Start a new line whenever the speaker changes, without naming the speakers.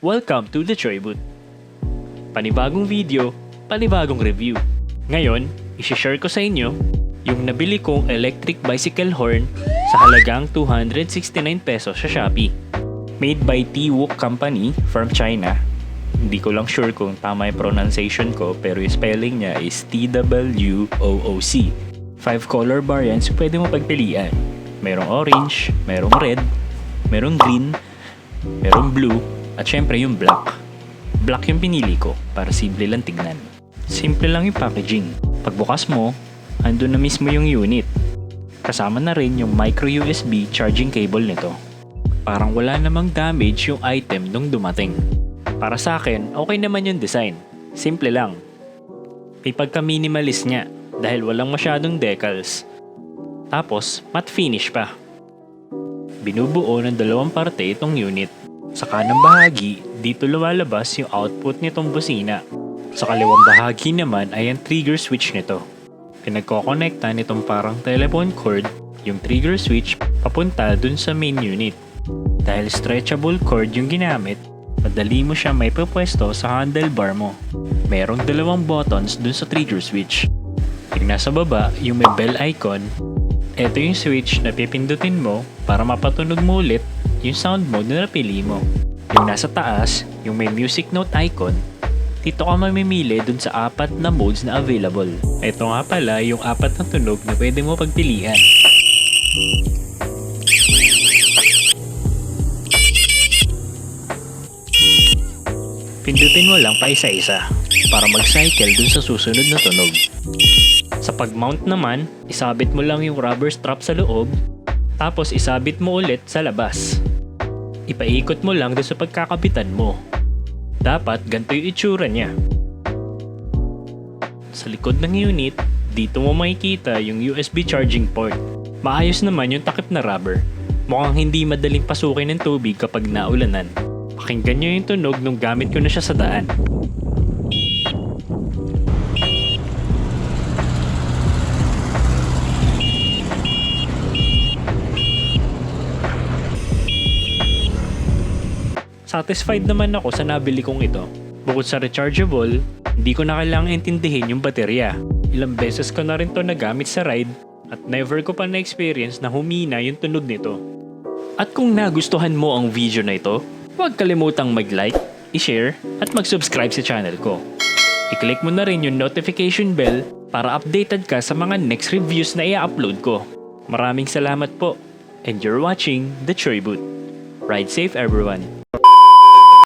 Welcome to the Troy Boot. Panibagong video, panibagong review. Ngayon, isi-share ko sa inyo yung nabili kong electric bicycle horn sa halagang 269 pesos sa Shopee. Made by T-Wook Company from China. Hindi ko lang sure kung tama yung pronunciation ko pero yung spelling niya is T-W-O-O-C. 5 color variants pwede mo pagpilian. Merong orange, merong red, merong green, merong blue, at syempre yung black. Black yung pinili ko para simple lang tignan. Simple lang yung packaging. Pagbukas mo, andun na mismo yung unit. Kasama na rin yung micro USB charging cable nito. Parang wala namang damage yung item nung dumating. Para sa akin, okay naman yung design. Simple lang. May pagka-minimalist niya dahil walang masyadong decals. Tapos, matte finish pa. Binubuo ng dalawang parte itong unit. Sa kanang bahagi, dito lumalabas yung output nitong busina. Sa kaliwang bahagi naman ay ang trigger switch nito. Pinagkokonekta nitong parang telephone cord yung trigger switch papunta dun sa main unit. Dahil stretchable cord yung ginamit, madali mo siya may pupwesto sa handlebar mo. Merong dalawang buttons dun sa trigger switch. Yung nasa baba, yung may bell icon, ito yung switch na pipindutin mo para mapatunog mo ulit yung sound mode na napili mo. Yung nasa taas, yung may music note icon, dito ka mamimili dun sa 4 na modes na available. Ito nga pala yung 4 na tunog na pwede mo pagpilian. Pindutin mo lang pa isa-isa para mag-cycle dun sa susunod na tunog. Sa pag-mount naman, isabit mo lang yung rubber strap sa loob, tapos isabit mo ulit sa labas. Ipaikot mo lang dun sa pagkakabitan mo. Dapat ganito yung itsura niya. Sa likod ng unit, dito mo makikita yung USB charging port. Maayos naman yung takip na rubber. Mukhang hindi madaling pasukin ng tubig kapag naulanan. Pakinggan nyo yung tunog nung gamit ko na siya sa daan. Satisfied naman ako sa nabili kong ito. Bukod sa rechargeable, hindi ko na kailangang intindihin yung baterya. Ilang beses ko na rin to nagamit sa ride at never ko pa na-experience na humina yung tunog nito. At kung nagustuhan mo ang video na ito, huwag kalimutang mag-like, i-share at mag-subscribe sa channel ko. I-click mo na rin yung notification bell para updated ka sa mga next reviews na i-upload ko. Maraming salamat po and you're watching The Troy Boot. Ride safe everyone!